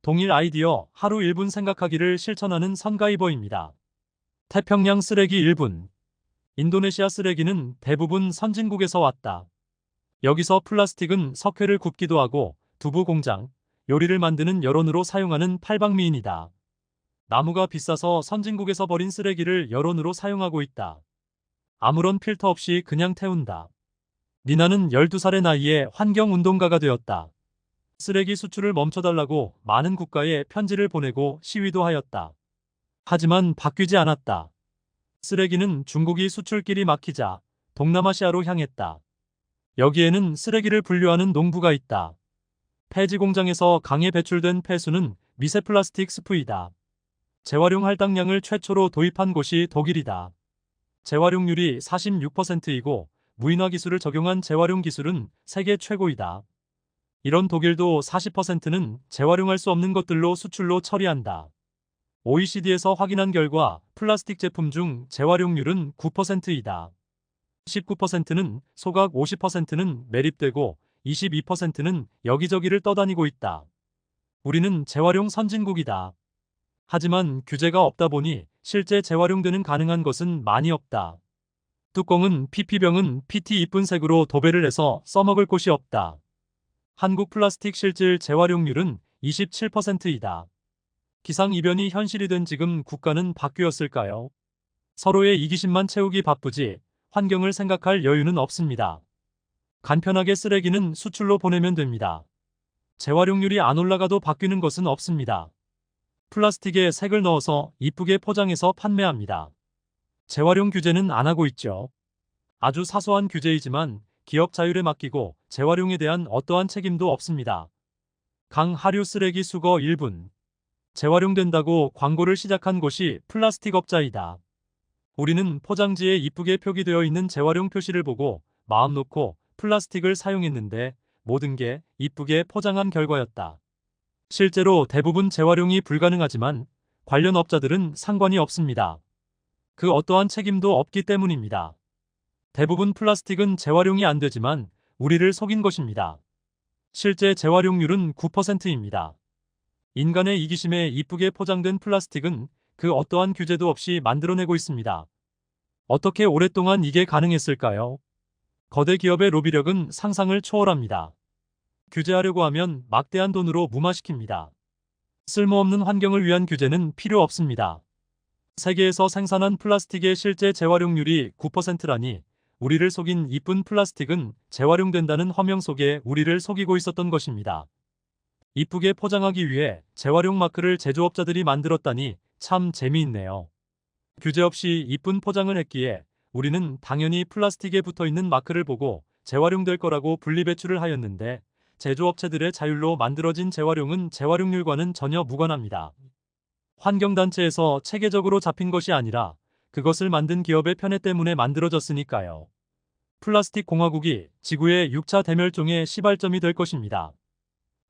동일 아이디어 하루 1분 생각하기를 실천하는 선가이버입니다. 태평양 쓰레기 1분. 인도네시아 쓰레기는 대부분 선진국에서 왔다. 여기서 플라스틱은 석회를 굽기도 하고 두부 공장, 요리를 만드는 여론으로 사용하는 팔방미인이다. 나무가 비싸서 선진국에서 버린 쓰레기를 여론으로 사용하고 있다. 아무런 필터 없이 그냥 태운다. 니나는 12살의 나이에 환경운동가가 되었다. 쓰레기 수출을 멈춰달라고 많은 국가에 편지를 보내고 시위도 하였다. 하지만 바뀌지 않았다. 쓰레기는 중국이 수출길이 막히자 동남아시아로 향했다. 여기에는 쓰레기를 분류하는 농부가 있다. 폐지 공장에서 강에 배출된 폐수는 미세 플라스틱 스프이다. 재활용 할당량을 최초로 도입한 곳이 독일이다. 재활용률이 46%이고 무인화 기술을 적용한 재활용 기술은 세계 최고이다. 이런 독일도 40%는 재활용할 수 없는 것들로 수출로 처리한다. OECD에서 확인한 결과 플라스틱 제품 중 재활용률은 9%이다. 19%는 소각, 50%는 매립되고 22%는 여기저기를 떠다니고 있다. 우리는 재활용 선진국이다. 하지만 규제가 없다 보니 실제 재활용되는 가능한 것은 많이 없다. 뚜껑은 PP병은 PT 이쁜 색으로 도배를 해서 써먹을 곳이 없다. 한국 플라스틱 실질 재활용률은 27%이다. 기상이변이 현실이 된 지금 국가는 바뀌었을까요? 서로의 이기심만 채우기 바쁘지 환경을 생각할 여유는 없습니다. 간편하게 쓰레기는 수출로 보내면 됩니다. 재활용률이 안 올라가도 바뀌는 것은 없습니다. 플라스틱에 색을 넣어서 이쁘게 포장해서 판매합니다. 재활용 규제는 안 하고 있죠. 아주 사소한 규제이지만 기업 자율에 맡기고 재활용에 대한 어떠한 책임도 없습니다. 강하류 쓰레기 수거 1분. 재활용된다고 광고를 시작한 곳이 플라스틱 업자이다. 우리는 포장지에 이쁘게 표기되어 있는 재활용 표시를 보고 마음 놓고 플라스틱을 사용했는데 모든 게 이쁘게 포장한 결과였다. 실제로 대부분 재활용이 불가능하지만 관련 업자들은 상관이 없습니다. 그 어떠한 책임도 없기 때문입니다. 대부분 플라스틱은 재활용이 안 되지만 우리를 속인 것입니다. 실제 재활용률은 9%입니다. 인간의 이기심에 이쁘게 포장된 플라스틱은 그 어떠한 규제도 없이 만들어내고 있습니다. 어떻게 오랫동안 이게 가능했을까요? 거대 기업의 로비력은 상상을 초월합니다. 규제하려고 하면 막대한 돈으로 무마시킵니다. 쓸모없는 환경을 위한 규제는 필요 없습니다. 세계에서 생산한 플라스틱의 실제 재활용률이 9%라니 우리를 속인 이쁜 플라스틱은 재활용된다는 허명 속에 우리를 속이고 있었던 것입니다. 이쁘게 포장하기 위해 재활용 마크를 제조업자들이 만들었다니 참 재미있네요. 규제 없이 이쁜 포장을 했기에 우리는 당연히 플라스틱에 붙어있는 마크를 보고 재활용될 거라고 분리배출을 하였는데 제조업체들의 자율로 만들어진 재활용은 재활용률과는 전혀 무관합니다. 환경단체에서 체계적으로 잡힌 것이 아니라 그것을 만든 기업의 편애 때문에 만들어졌으니까요. 플라스틱 공화국이 지구의 6차 대멸종의 시발점이 될 것입니다.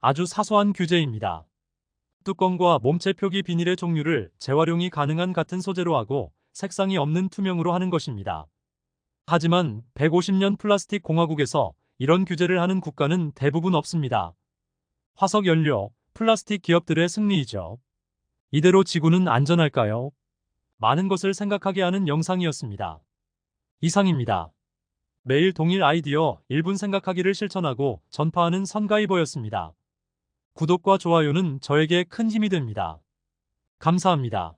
아주 사소한 규제입니다. 뚜껑과 몸체 표기 비닐의 종류를 재활용이 가능한 같은 소재로 하고 색상이 없는 투명으로 하는 것입니다. 하지만 150년 플라스틱 공화국에서 이런 규제를 하는 국가는 대부분 없습니다. 화석연료, 플라스틱 기업들의 승리이죠. 이대로 지구는 안전할까요? 많은 것을 생각하게 하는 영상이었습니다. 이상입니다. 매일 동일 아이디어 1분 생각하기를 실천하고 전파하는 선가이버였습니다. 구독과 좋아요는 저에게 큰 힘이 됩니다. 감사합니다.